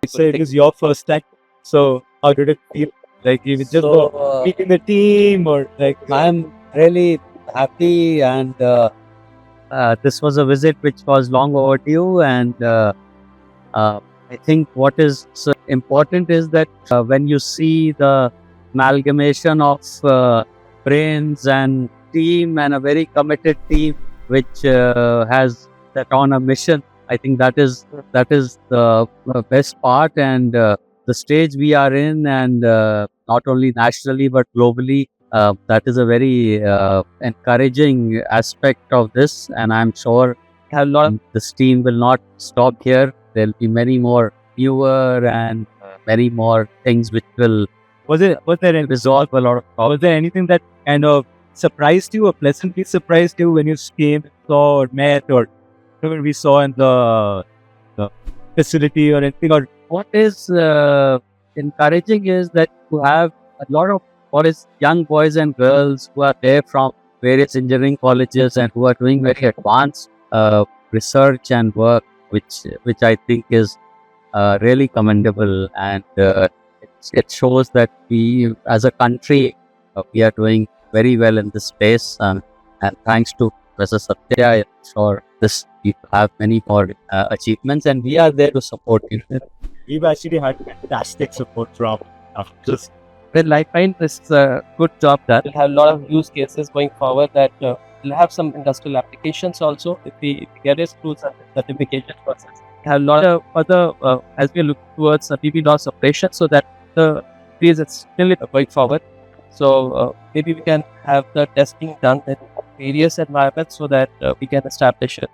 say it was your first time. So how did it feel? Like you just meeting the team, or like? I'm really happy, and this was a visit which was long overdue, and I think what is important is that when you see the amalgamation of brains and team, and a very committed team which has set on a mission, I think that is the best part, and the stage we are in, and not only nationally but globally. That is a very encouraging aspect of this, and I'm sure a lot of this team will not stop here. There'll be many more newer and many more things which will Was there resolve a lot of problems. was there anything that kind of surprised you or pleasantly surprised you when you came, saw or met, or whatever we saw in the facility or anything? Or What is encouraging is that you have a lot of young boys and girls who are there from various engineering colleges and who are doing very advanced research and work, which I think is really commendable, and it shows that we as a country we are doing very well in this space, and thanks to Professor Satya, I'm sure this we have many more achievements, and we are there to support you. we've actually had fantastic support from just Well, I find this is a good job done. We'll have a lot of use cases going forward that will have some industrial applications also if we get it through some certification process. We have a lot of other, as we look towards PV loss operation, so that the phase is still going forward. So maybe we can have the testing done in various environments so that we can establish it.